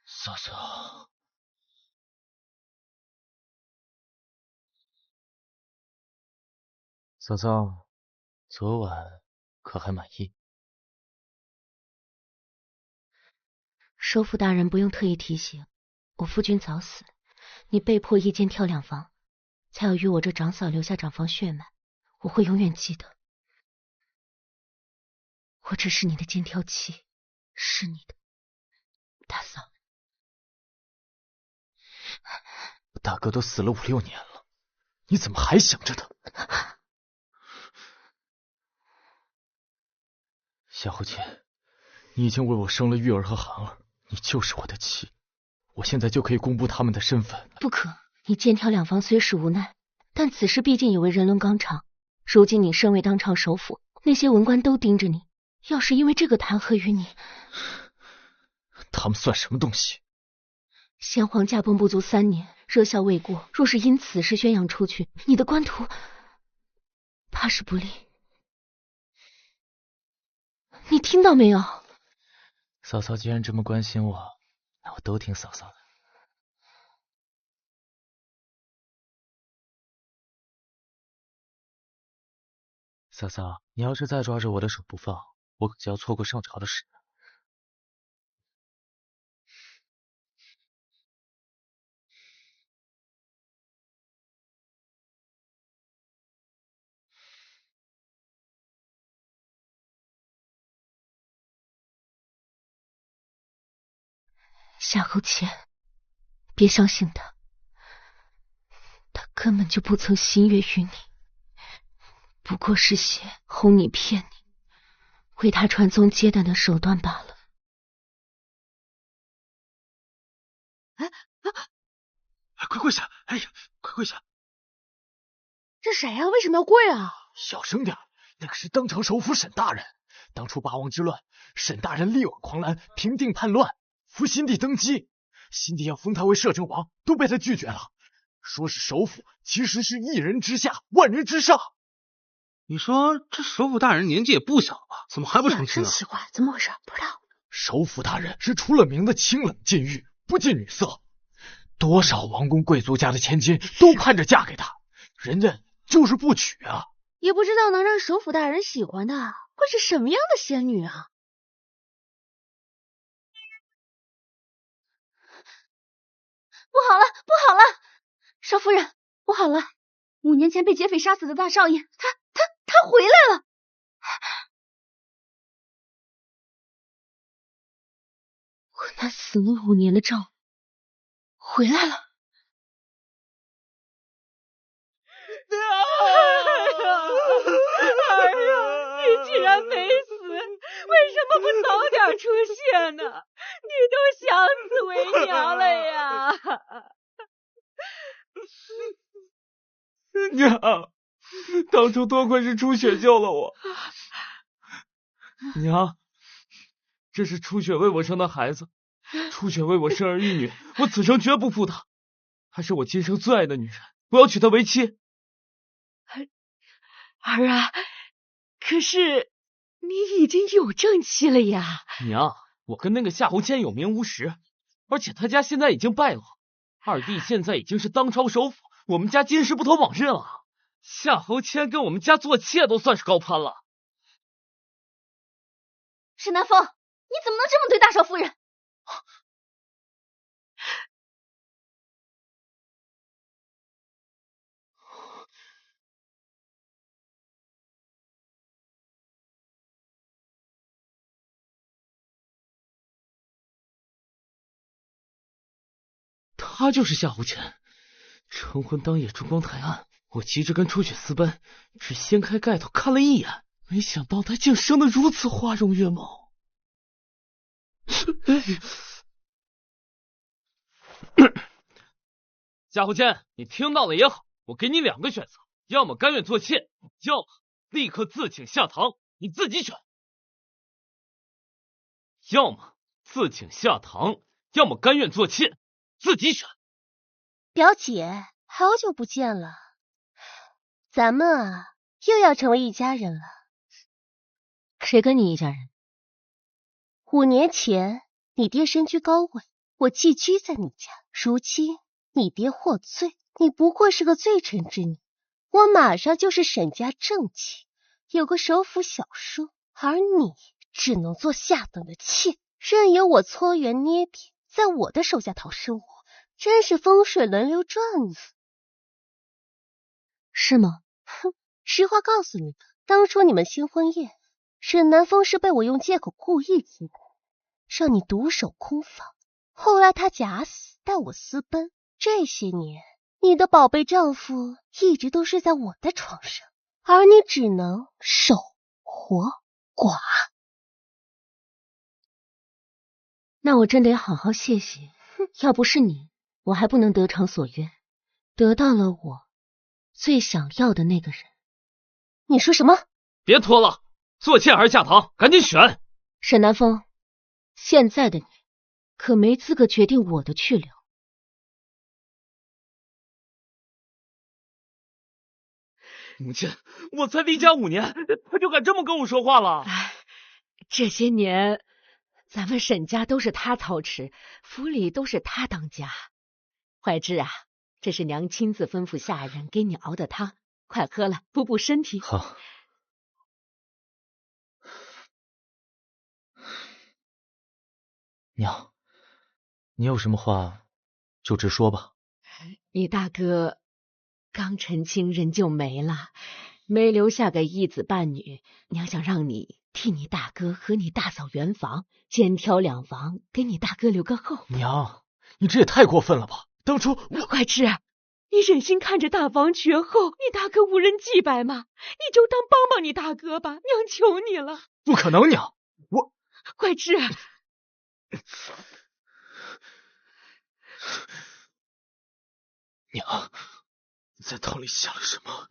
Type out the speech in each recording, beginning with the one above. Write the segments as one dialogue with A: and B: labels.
A: 嫂嫂，嫂嫂，昨晚可还满意？
B: 首府大人不用特意提醒，我夫君早死，你被迫一肩挑两房，才要与我这长嫂留下长房血脉，我会永远记得。我只是你的肩挑妻，是你的大嫂。
A: 我大哥都死了5、6年了，你怎么还想着他？夏侯谦，你已经为我生了玉儿和涵儿，你就是我的妻，我现在就可以公布他们的身份。
B: 不可，你肩挑两房虽是无奈，但此事毕竟也为人伦纲常。如今你身为当朝首辅，那些文官都盯着你，要是因为这个弹劾于你，
A: 他们算什么东西？
B: 先皇驾崩不足3年，热效未过，若是因此事宣扬出去，你的官途怕是不利。你听到没有？
A: 嫂嫂既然这么关心我，那我都听嫂嫂的。嫂嫂，你要是再抓着我的手不放，我可就要错过上朝的事。
B: 夏侯谦，别相信他，他根本就不曾心悦于你，不过是些哄你骗你，为他传宗接代的手段罢了。
A: 快跪下！哎呀，快跪下！
C: 这谁呀？为什么要跪啊？
A: 小声点，那个是当朝首辅沈大人。当初八王之乱，沈大人力挽狂澜，平定叛乱，扶新帝登基。新帝要封他为摄政王，都被他拒绝了。说是首辅，其实是一人之下，万人之上。
D: 你说这首辅大人年纪也不小了，怎么还不成亲啊？
C: 真奇怪，怎么回事？不知道。
A: 首辅大人是出了名的清冷禁欲，不近女色，多少王公贵族家的千金都盼着嫁给他，人家就是不娶啊。
C: 也不知道能让首辅大人喜欢的会是什么样的仙女啊？不好了，不好了！少夫人，不好了！5年前被劫匪杀死的大少爷，他回来了！
B: 我那死了5年的丈夫回来了。
E: 哎呀，你既然没死，为什么不早点出现呢？你都想死为娘了呀！
A: 娘，当初多亏是初雪救了我。娘，这是初雪为我生的孩子，初雪为我生儿育女，我此生绝不负她。她是我今生最爱的女人，我要娶她为妻。
E: 儿啊，可是你已经有正妻了呀！
F: 娘，我跟那个夏侯谦有名无实，而且他家现在已经败落，二弟现在已经是当朝首辅，我们家今时不同往日了。夏侯谦跟我们家做妾都算是高攀了。
C: 沈南风，你怎么能这么对大少夫人？
F: 他就是夏侯谦。成婚当夜烛光台暗，我急着跟初雪私奔，只掀开盖头看了一眼，没想到他竟生得如此花容月貌。夏侯谦，你听到了也好，我给你2个选择，要么甘愿做妾，要么立刻自请下堂，你自己选。要么自请下堂，要么甘愿做妾，自己选。
G: 表姐，好久不见了，咱们啊又要成为一家人了。
B: 谁跟你一家人？
G: 5年前，你爹身居高位，我寄居在你家，如今你爹获罪，你不过是个罪臣之女，我马上就是沈家正妻，有个首府小叔，而你只能做下等的妾，任由我搓圆捏扁，在我的手下讨生活，真是风水轮流转呢。
B: 是吗？
G: 哼，实话告诉你吧，当初你们新婚宴，沈南风是被我用借口故意击败，让你独守空房。后来他假死，带我私奔。这些年，你的宝贝丈夫一直都睡在我的床上，而你只能守活寡。
B: 那我真得好好谢谢，要不是你，我还不能得偿所愿，得到了我最想要的那个人。
G: 你说什么？
F: 别拖了，做妾还是下堂，赶紧选。
B: 沈南风，现在的你可没资格决定我的去留。
F: 母亲，我才离家5年，他就敢这么跟我说话了？
E: 哎，这些年咱们沈家都是他操持，府里都是他当家。怀芝啊，这是娘亲自吩咐下人给你熬的汤，快喝了，补补身体。
A: 好。娘，你有什么话就直说吧。
E: 你大哥刚成亲人就没了，没留下个一子半女，娘想让你替你大哥和你大嫂圆房，兼挑2房，给你大哥留个后。
A: 娘，你这也太过分了吧！当初我
E: 怀芝，你忍心看着大房绝后，你大哥无人祭拜吗？你就当帮帮你大哥吧，娘求你了。
A: 不可能，娘，我
E: 怀芝。
A: 娘，你在汤里下了什么？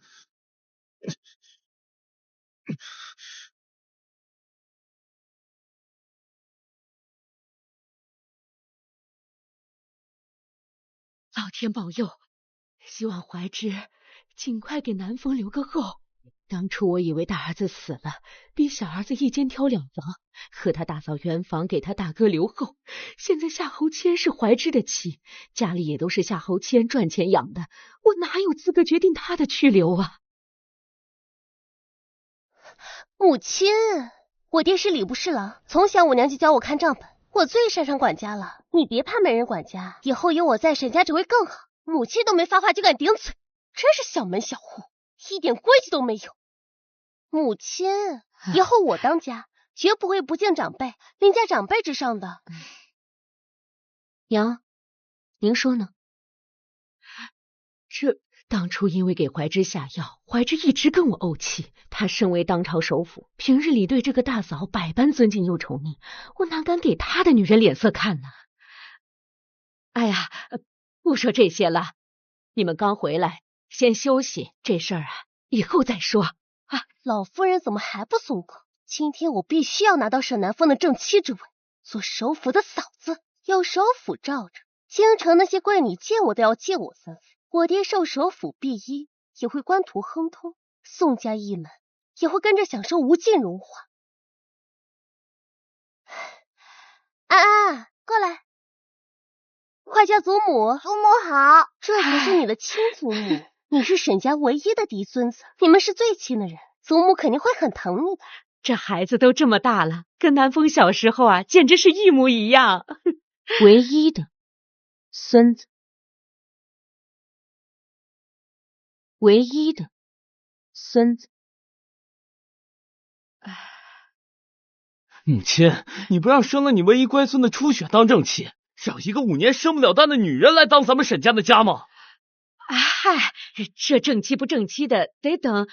E: 老天保佑，希望怀芝尽快给南风留个后。当初我以为大儿子死了，逼小儿子一间挑2房，和他大嫂圆房，给他大哥留后。现在夏侯谦是怀芝的妻，家里也都是夏侯谦赚钱养的，我哪有资格决定他的去留啊？
G: 母亲，我爹是礼部侍郎，从小我娘就教我看账本，我最擅长管家了。你别怕没人管家，以后有我在，沈家只会更好。母亲都没发话就敢顶嘴，真是小门小户，一点规矩都没有。母亲，以后我当家，绝不会不敬长辈，凌驾长辈之上的。
B: 娘，您说呢？
E: 这当初因为给怀芝下药，怀芝一直跟我怄气。他身为当朝首辅，平日里对这个大嫂百般尊敬又宠溺，我哪敢给他的女人脸色看呢？哎呀，不说这些了，你们刚回来，先休息，这事儿啊，以后再说。
G: 老夫人怎么还不松口？今天我必须要拿到沈南风的正妻之位，做首府的嫂子，有首府罩着，京城那些贵女见我都要借我3分。我爹受首府庇荫，也会官途亨通，宋家一门也会跟着享受无尽荣华。安安，过来。快叫祖母。祖母好。这可是你的亲祖母，你是沈家唯一的嫡孙子，你们是最亲的人，祖母肯定会很疼你的。
E: 这孩子都这么大了，跟南风小时候啊，简直是一模一样。
B: 唯一的孙子，唯一的孙子。
F: 母亲，你不让生了你唯一乖孙的初雪当正妻，让一个5年生不了蛋的女人来当咱们沈家的家吗？
E: 嗨，这正妻不正妻的，得等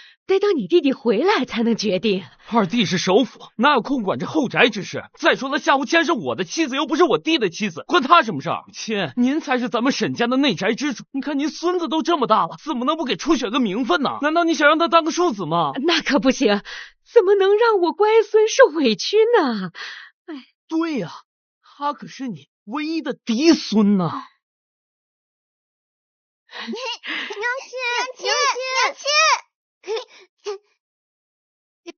E: 你弟弟回来才能决定。
F: 二弟是首辅，哪有空管这后宅之事？再说了，夏侯谦是我的妻子，又不是我弟的妻子，关他什么事儿？亲，您才是咱们沈家的内宅之主，你看您孙子都这么大了，怎么能不给初雪个名分呢？难道你想让他当个庶子吗？
E: 那可不行，怎么能让我乖孙受委屈呢？哎，
F: 对呀，他可是你唯一的嫡孙呐。
C: 娘亲，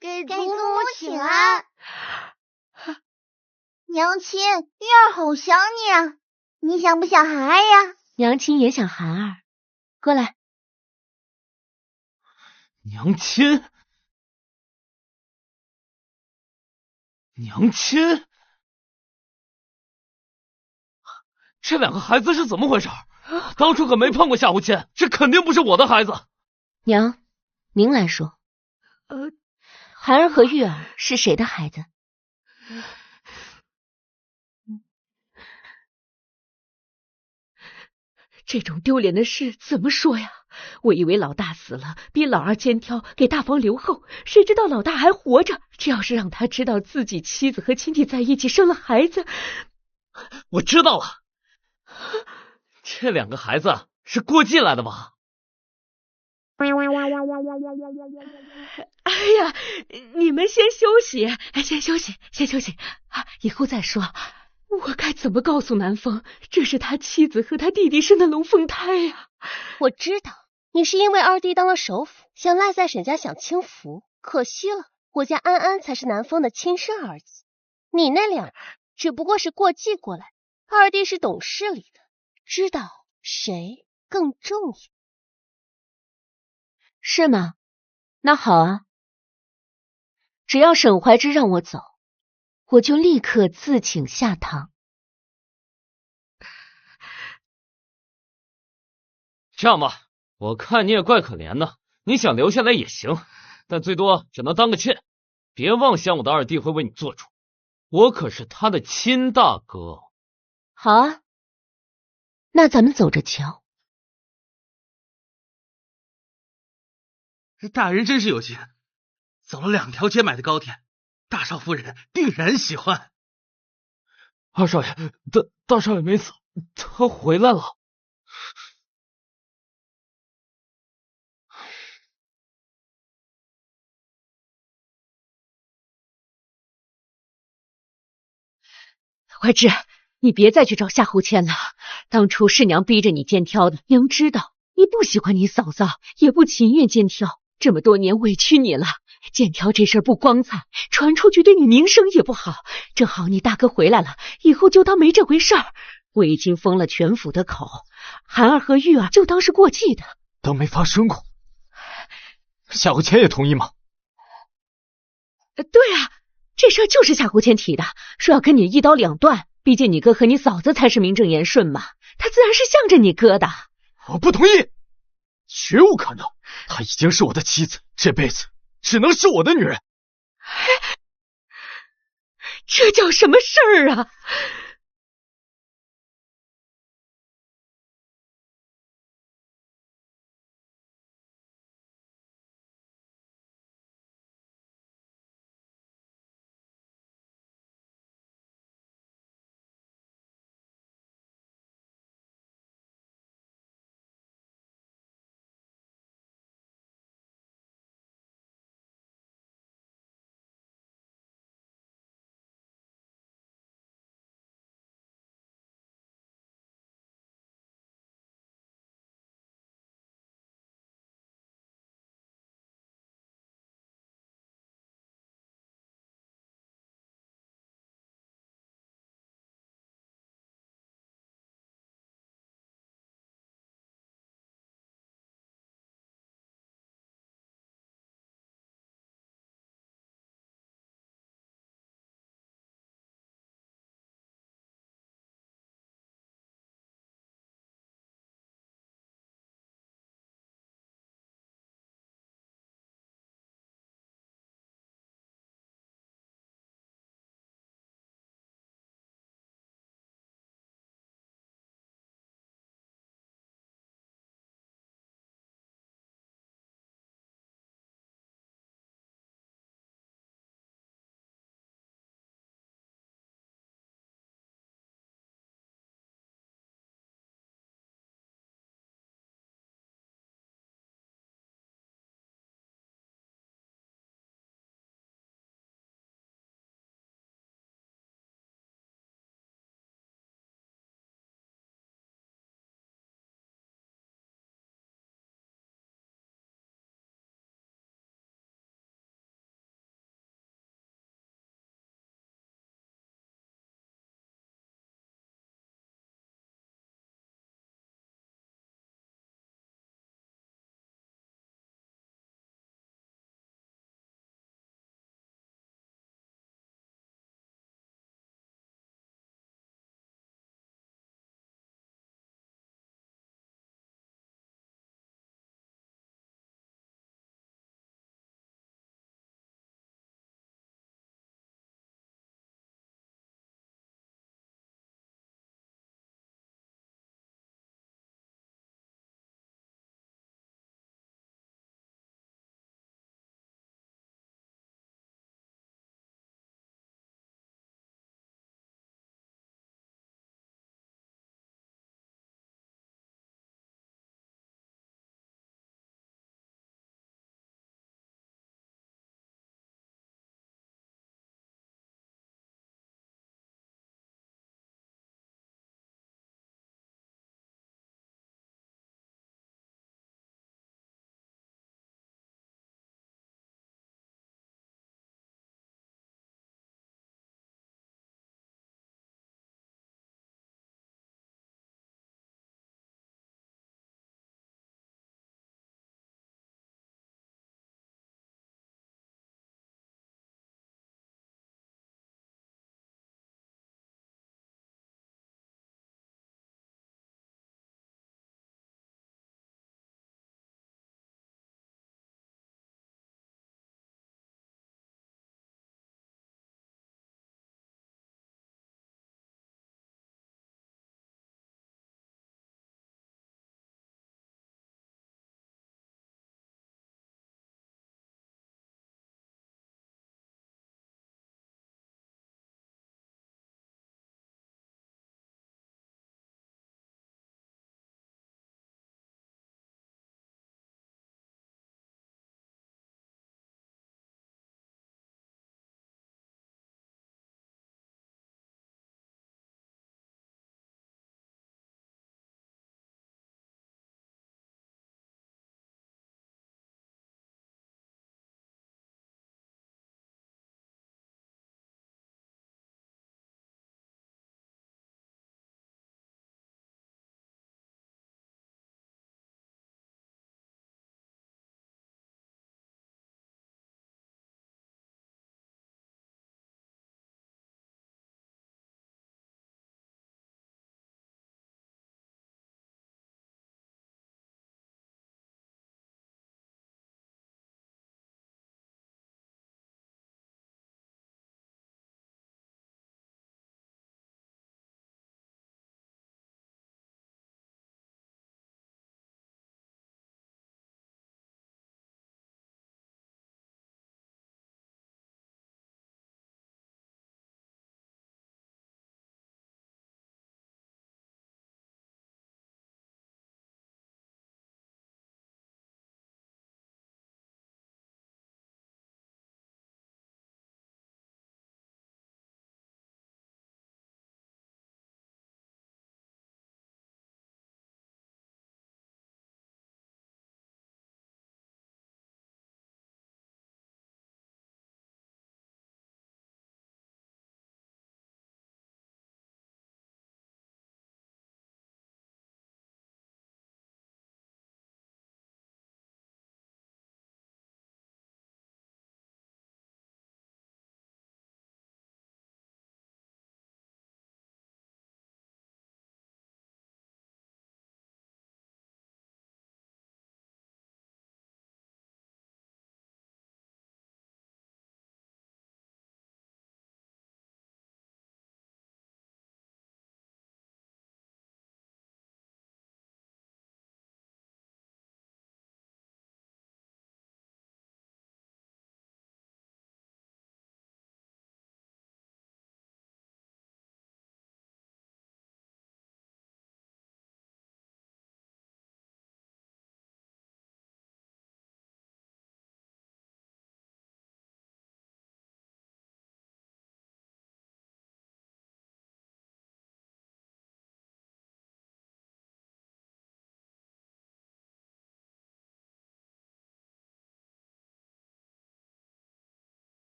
C: 给祖母请安。娘亲，玉儿好想你啊。你想不想孩儿呀？
B: 娘亲也想孩儿，过来。
F: 娘亲，娘亲，这两个孩子是怎么回事？当初可没碰过夏侯谦，这肯定不是我的孩子。
B: 娘，您来说，孩儿和玉儿是谁的孩子？
E: 这种丢脸的事怎么说呀？我以为老大死了，逼老二肩挑，给大房留后，谁知道老大还活着。这要是让他知道自己妻子和亲戚在一起生了孩子，
F: 我知道了，这两个孩子是过继来的吧？
E: 哎呀，你们先休息，先休息，先休息啊，以后再说。我该怎么告诉南风，这是他妻子和他弟弟生的龙凤胎呀？
G: 我知道你是因为二弟当了首辅，想赖在沈家享清福，可惜了，我家安安才是南风的亲生儿子，你那两人只不过是过继过来，二弟是懂事理的，知道谁更重要。
B: 是吗？那好啊，只要沈怀之让我走，我就立刻自请下堂。
F: 这样吧，我看你也怪可怜的，你想留下来也行，但最多只能当个妾，别妄想我的二弟会为你做主，我可是他的亲大哥。
B: 好啊，那咱们走着瞧。
D: 大人真是有心，走了2条街买的糕点，大少夫人定然喜欢。
F: 二少爷，大少爷没死，他回来了。
E: 怀之，你别再去找夏侯谦了，当初是娘逼着你肩挑的，娘知道你不喜欢你嫂嫂，也不情愿肩挑，这么多年委屈你了。肩挑这事不光彩，传出去对你名声也不好。正好你大哥回来了，以后就当没这回事儿。我已经封了全府的口，涵儿和玉儿就当是过继的，
A: 当没发生过。夏侯谦也同意吗？
E: 对啊，这事儿就是夏侯谦提的，说要跟你一刀两断。毕竟你哥和你嫂子才是名正言顺嘛，他自然是向着你哥的。
A: 我不同意，绝无可能。她已经是我的妻子，这辈子只能是我的女人。
E: 这叫什么事儿啊？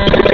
A: 了。